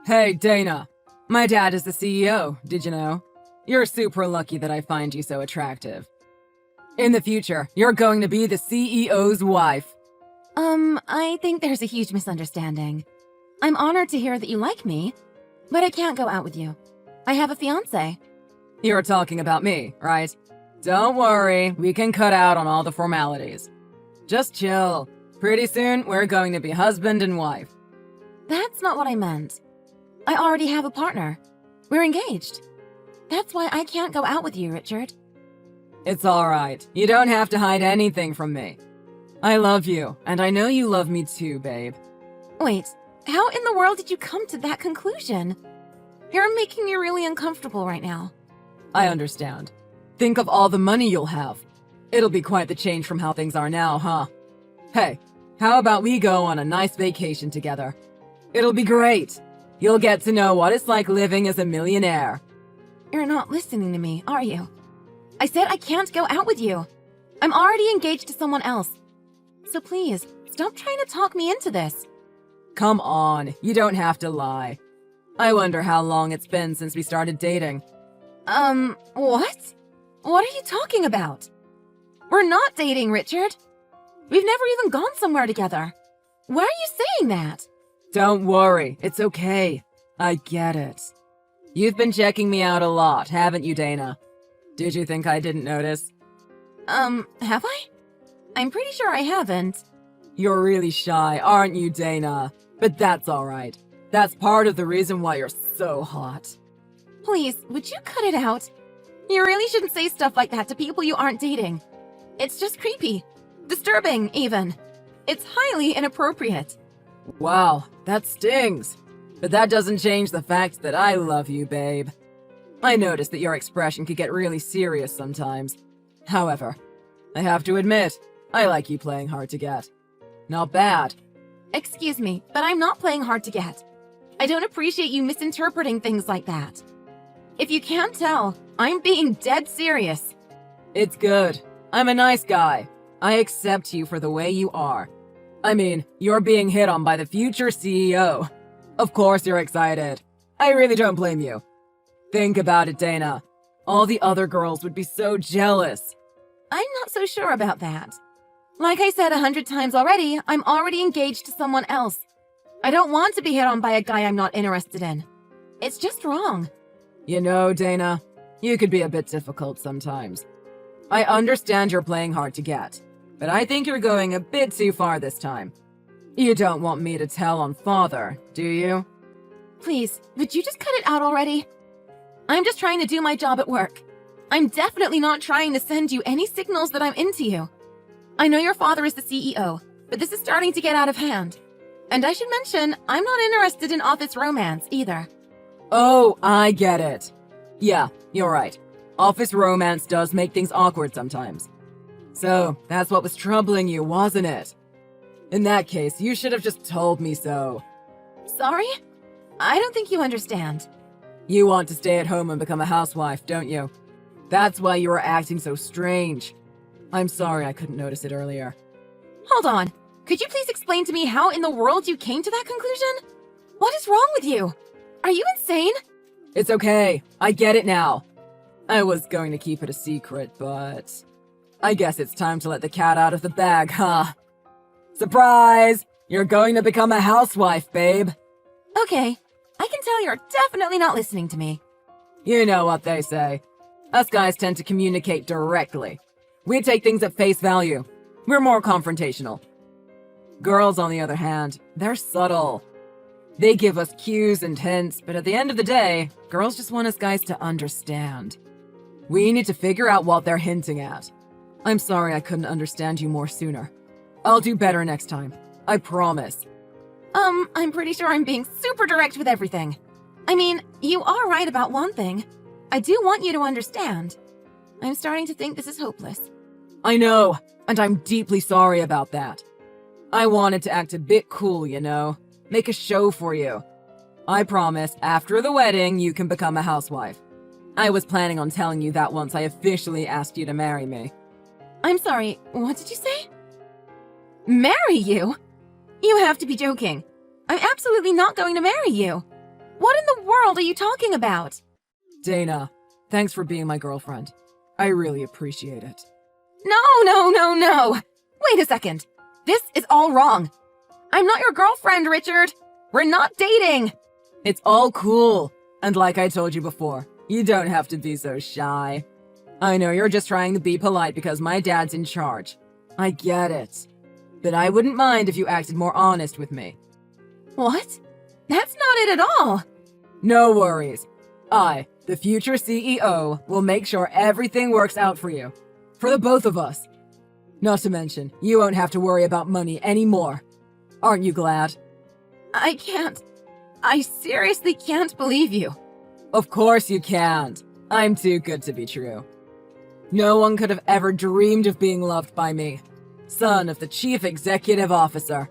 Hey, Dana. My dad is the CEO, did you know? You're super lucky that I find you so attractive. In the future, you're going to be the CEO's wife. I think there's a huge misunderstanding. I'm honored to hear that you like me, but I can't go out with you. I have a fiancé. You're talking about me, right? Don't worry, we can cut out on all the formalities. Just chill. Pretty soon, we're going to be husband and wife. That's not what I meant. I already have a partner. We're engaged. That's why I can't go out with you, Richard. It's alright. You don't have to hide anything from me. I love you, and I know you love me too, babe. Wait, how in the world did you come to that conclusion? You're making me really uncomfortable right now. I understand. Think of all the money you'll have. It'll be quite the change from how things are now, huh? Hey, how about we go on a nice vacation together? It'll be great. You'll get to know what it's like living as a millionaire. You're not listening to me, are you? I said I can't go out with you. I'm already engaged to someone else. So please, stop trying to talk me into this. Come on, you don't have to lie. I wonder how long it's been since we started dating. What? What are you talking about? We're not dating, Richard. We've never even gone somewhere together. Why are you saying that? Don't worry, it's okay. I get it. You've been checking me out a lot, haven't you, Dana? Did you think I didn't notice? Have I? I'm pretty sure I haven't. You're really shy, aren't you, Dana? But that's alright. That's part of the reason why you're so hot. Please, would you cut it out? You really shouldn't say stuff like that to people you aren't dating. It's just creepy. Disturbing, even. It's highly inappropriate. Wow, that stings. But that doesn't change the fact that I love you, babe. I noticed that your expression could get really serious sometimes. However, I have to admit, I like you playing hard to get. Not bad. Excuse me, but I'm not playing hard to get. I don't appreciate you misinterpreting things like that. If you can't tell, I'm being dead serious. It's good. I'm a nice guy. I accept you for the way you are. I mean, you're being hit on by the future CEO. Of course you're excited. I really don't blame you. Think about it, Dana. All the other girls would be so jealous. I'm not so sure about that. Like I said 100 times already, I'm already engaged to someone else. I don't want to be hit on by a guy I'm not interested in. It's just wrong. You know, Dana, you could be a bit difficult sometimes. I understand you're playing hard to get, but I think you're going a bit too far this time. You don't want me to tell on Father, do you? Please, would you just cut it out already? I'm just trying to do my job at work. I'm definitely not trying to send you any signals that I'm into you. I know your father is the CEO, but this is starting to get out of hand. And I should mention, I'm not interested in office romance either. Oh, I get it. Yeah, you're right. Office romance does make things awkward sometimes. So, that's what was troubling you, wasn't it? In that case, you should have just told me so. Sorry? I don't think you understand. You want to stay at home and become a housewife, don't you? That's why you were acting so strange. I'm sorry I couldn't notice it earlier. Hold on. Could you please explain to me how in the world you came to that conclusion? What is wrong with you? Are you insane? It's okay. I get it now. I was going to keep it a secret, but I guess it's time to let the cat out of the bag, huh? Surprise! You're going to become a housewife, babe. Okay. I can tell you're definitely not listening to me. You know what they say. Us guys tend to communicate directly. We take things at face value. We're more confrontational. Girls, on the other hand, they're subtle. They give us cues and hints, but at the end of the day, girls just want us guys to understand. We need to figure out what they're hinting at. I'm sorry I couldn't understand you more sooner. I'll do better next time. I promise. I'm pretty sure I'm being super direct with everything. I mean, you are right about one thing. I do want you to understand. I'm starting to think this is hopeless. I know, and I'm deeply sorry about that. I wanted to act a bit cool, you know. Make a show for you. I promise, after the wedding, you can become a housewife. I was planning on telling you that once I officially asked you to marry me. I'm sorry, what did you say? Marry you? You have to be joking. I'm absolutely not going to marry you. What in the world are you talking about? Dana, thanks for being my girlfriend. I really appreciate it. No. Wait a second. This is all wrong. I'm not your girlfriend, Richard. We're not dating. It's all cool. And like I told you before, you don't have to be so shy. I know you're just trying to be polite because my dad's in charge. I get it. But I wouldn't mind if you acted more honest with me. What? That's not it at all. No worries. I, the future CEO, will make sure everything works out for you. For the both of us. Not to mention, you won't have to worry about money anymore. Aren't you glad? I can't. I seriously can't believe you. Of course you can't. I'm too good to be true. No one could have ever dreamed of being loved by me, son of the chief executive officer.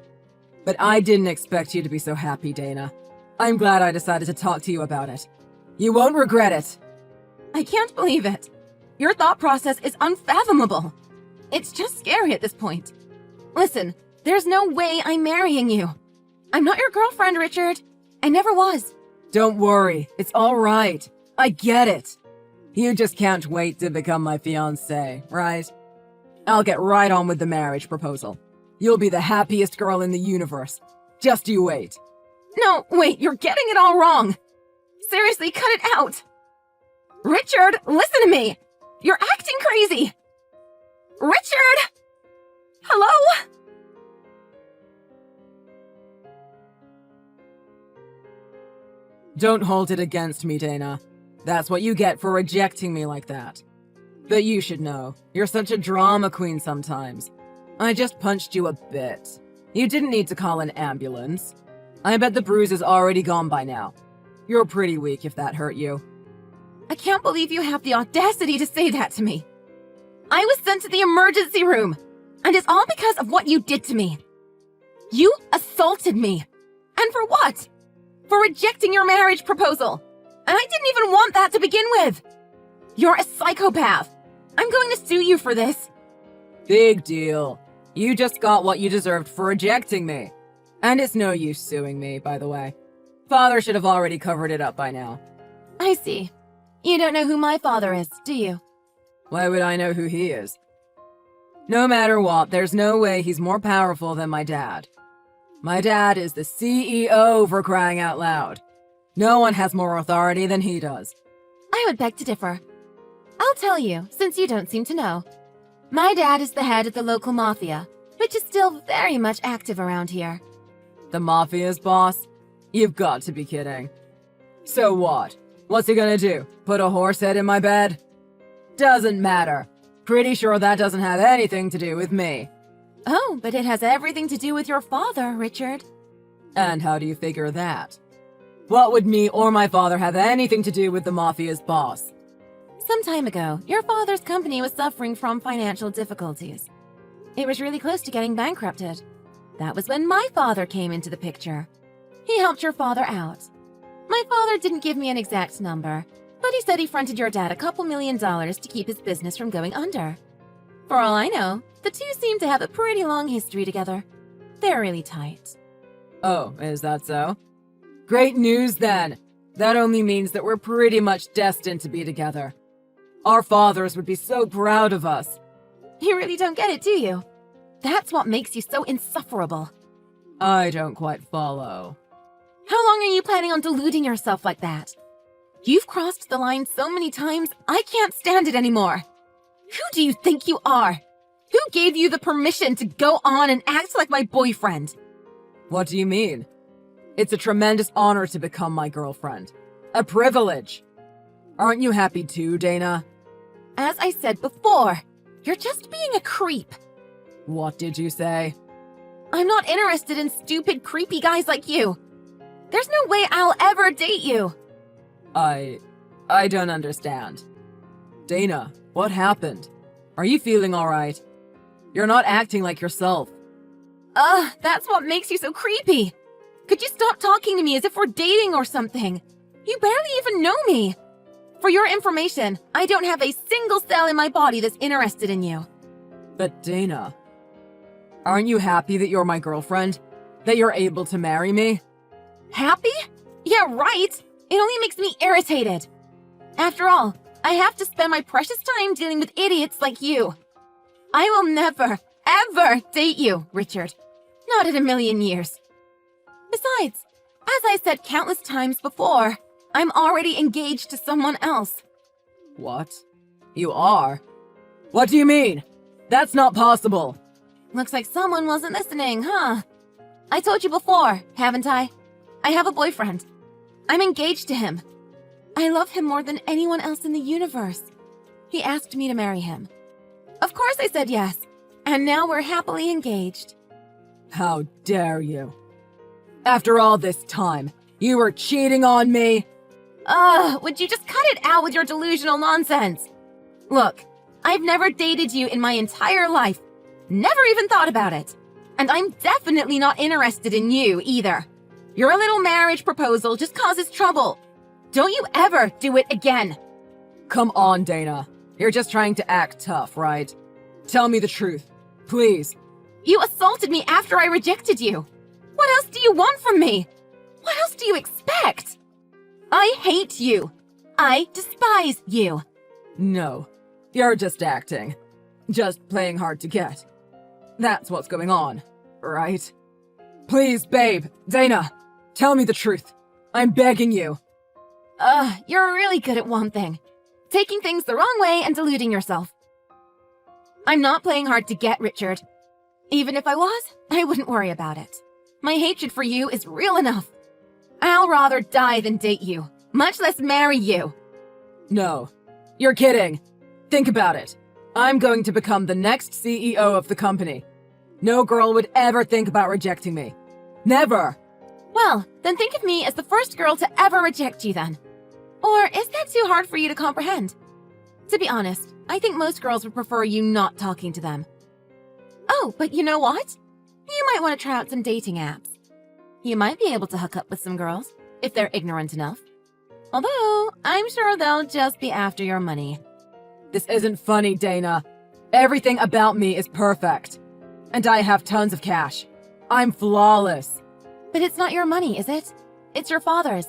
But I didn't expect you to be so happy, Dana. I'm glad I decided to talk to you about it. You won't regret it. I can't believe it. Your thought process is unfathomable. It's just scary at this point. Listen, there's no way I'm marrying you. I'm not your girlfriend, Richard. I never was. Don't worry, it's all right. I get it. You just can't wait to become my fiancée, right? I'll get right on with the marriage proposal. You'll be the happiest girl in the universe. Just you wait. No, wait, you're getting it all wrong. Seriously, cut it out. Richard, listen to me. You're acting crazy. Richard! Hello? Don't hold it against me, Dana. That's what you get for rejecting me like that. But you should know, you're such a drama queen sometimes. I just punched you a bit. You didn't need to call an ambulance. I bet the bruise is already gone by now. You're pretty weak if that hurt you. I can't believe you have the audacity to say that to me. I was sent to the emergency room, and it's all because of what you did to me. You assaulted me. And for what? For rejecting your marriage proposal. And I didn't even want that to begin with. You're a psychopath. I'm going to sue you for this. Big deal. You just got what you deserved for rejecting me. And it's no use suing me, by the way. Father should have already covered it up by now. I see. You don't know who my father is, do you? Why would I know who he is? No matter what, there's no way he's more powerful than my dad. My dad is the CEO, for crying out loud. No one has more authority than he does. I would beg to differ. I'll tell you, since you don't seem to know. My dad is the head of the local mafia, which is still very much active around here. The mafia's boss? You've got to be kidding. So what? What's he gonna do? Put a horse head in my bed? Doesn't matter. Pretty sure that doesn't have anything to do with me. Oh, but it has everything to do with your father, Richard. And how do you figure that? What would me or my father have anything to do with the mafia's boss? Some time ago, your father's company was suffering from financial difficulties. It was really close to getting bankrupted. That was when my father came into the picture. He helped your father out. My father didn't give me an exact number, but he said he fronted your dad a couple $1 million to keep his business from going under. For all I know, the two seem to have a pretty long history together. They're really tight. Oh, is that so? Great news then. That only means that we're pretty much destined to be together. Our fathers would be so proud of us. You really don't get it, do you? That's what makes you so insufferable. I don't quite follow. How long are you planning on deluding yourself like that? You've crossed the line so many times, I can't stand it anymore. Who do you think you are? Who gave you the permission to go on and act like my boyfriend? What do you mean? It's a tremendous honor to become my girlfriend. A privilege. Aren't you happy too, Dana? As I said before, you're just being a creep. What did you say? I'm not interested in stupid, creepy guys like you. There's no way I'll ever date you. I don't understand. Dana, what happened? Are you feeling all right? You're not acting like yourself. That's what makes you so creepy. Could you stop talking to me as if we're dating or something? You barely even know me. For your information, I don't have a single cell in my body that's interested in you. But Dana, aren't you happy that you're my girlfriend? That you're able to marry me? Happy? Yeah, right! It only makes me irritated. After all, I have to spend my precious time dealing with idiots like you. I will never, ever date you, Richard. Not in a million years. Besides, as I said countless times before, I'm already engaged to someone else. What? You are? What do you mean? That's not possible. Looks like someone wasn't listening, huh? I told you before, haven't I? I have a boyfriend. I'm engaged to him. I love him more than anyone else in the universe. He asked me to marry him. Of course I said yes, and now we're happily engaged. How dare you? After all this time, you were cheating on me? Would you just cut it out with your delusional nonsense? Look, I've never dated you in my entire life. Never even thought about it. And I'm definitely not interested in you either. Your little marriage proposal just causes trouble. Don't you ever do it again. Come on, Dana. You're just trying to act tough, right? Tell me the truth, please. You assaulted me after I rejected you. What else do you want from me? What else do you expect? I hate you. I despise you. No, you're just acting. Just playing hard to get. That's what's going on, right? Please, babe, Dana, tell me the truth. I'm begging you. You're really good at one thing. Taking things the wrong way and deluding yourself. I'm not playing hard to get, Richard. Even if I was, I wouldn't worry about it. My hatred for you is real enough. I'll rather die than date you, much less marry you. No, you're kidding. Think about it. I'm going to become the next CEO of the company. No girl would ever think about rejecting me. Never! Well, then think of me as the first girl to ever reject you then. Or is that too hard for you to comprehend? To be honest, I think most girls would prefer you not talking to them. Oh, but you know what? You might want to try out some dating apps. You might be able to hook up with some girls, if they're ignorant enough. Although, I'm sure they'll just be after your money. This isn't funny, Dana. Everything about me is perfect. And I have tons of cash. I'm flawless. But it's not your money, is it? It's your father's.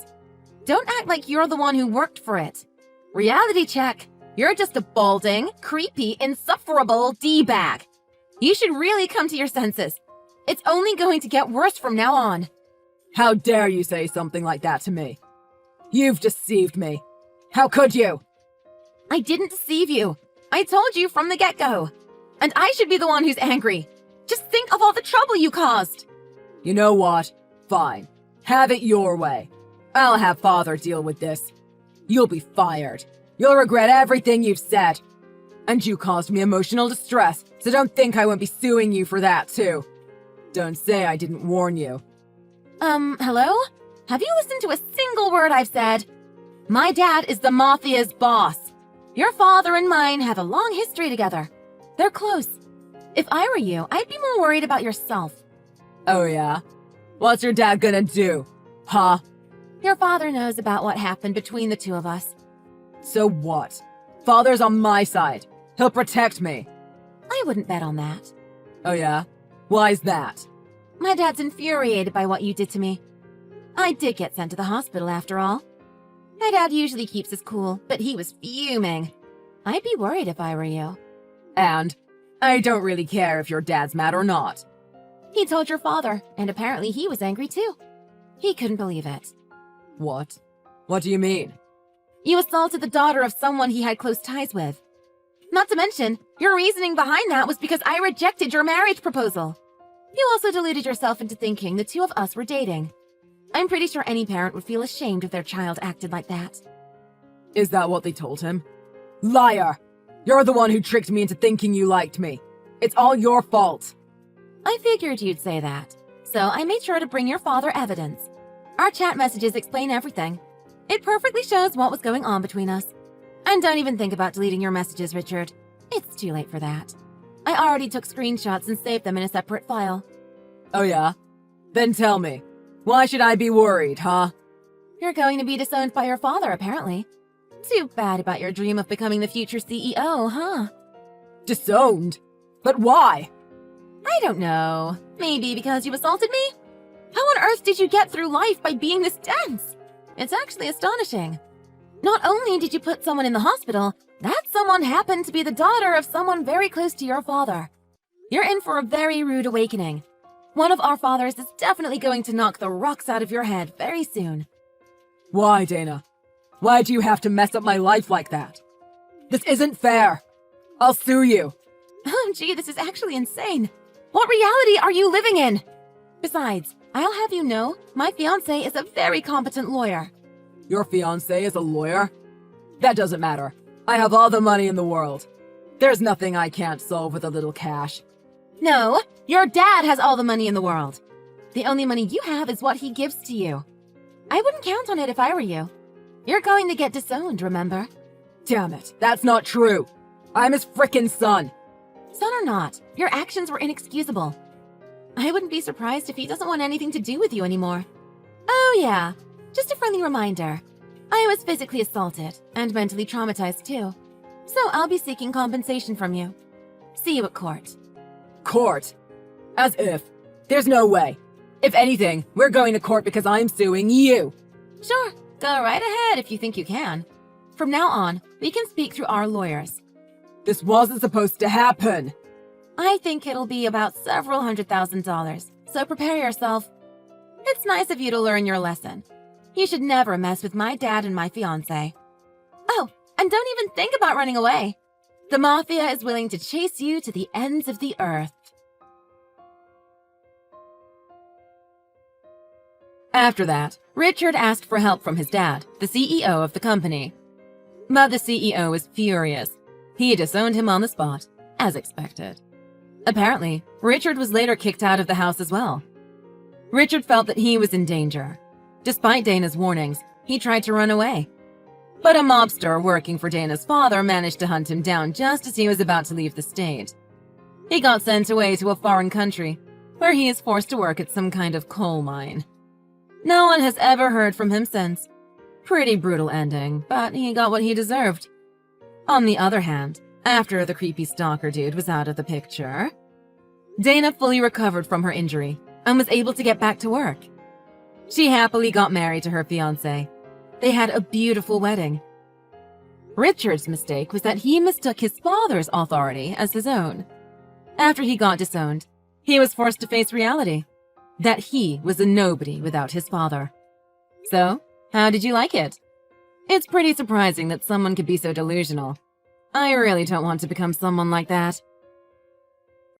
Don't act like you're the one who worked for it. Reality check. You're just a balding, creepy, insufferable D-bag. You should really come to your senses. It's only going to get worse from now on. How dare you say something like that to me? You've deceived me. How could you? I didn't deceive you. I told you from the get-go. And I should be the one who's angry. Just think of all the trouble you caused. You know what? Fine. Have it your way. I'll have father deal with this. You'll be fired. You'll regret everything you've said. And you caused me emotional distress, so don't think I won't be suing you for that, too. Don't say I didn't warn you. Hello? Have you listened to a single word I've said? My dad is the Mafia's boss. Your father and mine have a long history together. They're close. If I were you, I'd be more worried about yourself. Oh yeah? What's your dad gonna do? Huh? Your father knows about what happened between the two of us. So what? Father's on my side. He'll protect me. I wouldn't bet on that. Oh yeah? Why's that? My dad's infuriated by what you did to me. I did get sent to the hospital after all. My dad usually keeps his cool, but he was fuming. I'd be worried if I were you. And I don't really care if your dad's mad or not. He told your father, and apparently he was angry too. He couldn't believe it. What? What do you mean? You assaulted the daughter of someone he had close ties with. Not to mention, your reasoning behind that was because I rejected your marriage proposal. You also deluded yourself into thinking the two of us were dating. I'm pretty sure any parent would feel ashamed if their child acted like that. Is that what they told him? Liar! You're the one who tricked me into thinking you liked me. It's all your fault. I figured you'd say that, so I made sure to bring your father evidence. Our chat messages explain everything. It perfectly shows what was going on between us. And don't even think about deleting your messages, Richard. It's too late for that. I already took screenshots and saved them in a separate file. Oh yeah? Then tell me, why should I be worried, huh? You're going to be disowned by your father, apparently. Too bad about your dream of becoming the future CEO, huh? Disowned? But why? I don't know. Maybe because you assaulted me? How on earth did you get through life by being this dense? It's actually astonishing. Not only did you put someone in the hospital, that someone happened to be the daughter of someone very close to your father. You're in for a very rude awakening. One of our fathers is definitely going to knock the rocks out of your head very soon. Why, Dana? Why do you have to mess up my life like that? This isn't fair. I'll sue you. Oh, gee, this is actually insane. What reality are you living in? Besides, I'll have you know, my fiancé is a very competent lawyer. Your fiancé is a lawyer? That doesn't matter. I have all the money in the world. There's nothing I can't solve with a little cash. No, your dad has all the money in the world. The only money you have is what he gives to you. I wouldn't count on it if I were you. You're going to get disowned, remember? Damn it, that's not true. I'm his frickin' son. Son or not, your actions were inexcusable. I wouldn't be surprised if he doesn't want anything to do with you anymore. Oh yeah, just a friendly reminder. I was physically assaulted and mentally traumatized too. So I'll be seeking compensation from you. See you at court. Court? As if. There's no way. If anything, we're going to court because I'm suing you. Sure, go right ahead if you think you can. From now on, we can speak through our lawyers. This wasn't supposed to happen. I think it'll be about several $100,000, so prepare yourself. It's nice of you to learn your lesson. You should never mess with my dad and my fiancé. Oh, and don't even think about running away. The Mafia is willing to chase you to the ends of the earth. After that, Richard asked for help from his dad, the CEO of the company. But the CEO was furious. He disowned him on the spot, as expected. Apparently, Richard was later kicked out of the house as well. Richard felt that he was in danger. Despite Dana's warnings, he tried to run away. But a mobster working for Dana's father managed to hunt him down just as he was about to leave the state. He got sent away to a foreign country, where he is forced to work at some kind of coal mine. No one has ever heard from him since. Pretty brutal ending, but he got what he deserved. On the other hand, after the creepy stalker dude was out of the picture, Dana fully recovered from her injury and was able to get back to work. She happily got married to her fiancé. They had a beautiful wedding. Richard's mistake was that he mistook his father's authority as his own. After he got disowned, he was forced to face reality, that he was a nobody without his father. So, how did you like it? It's pretty surprising that someone could be so delusional. I really don't want to become someone like that.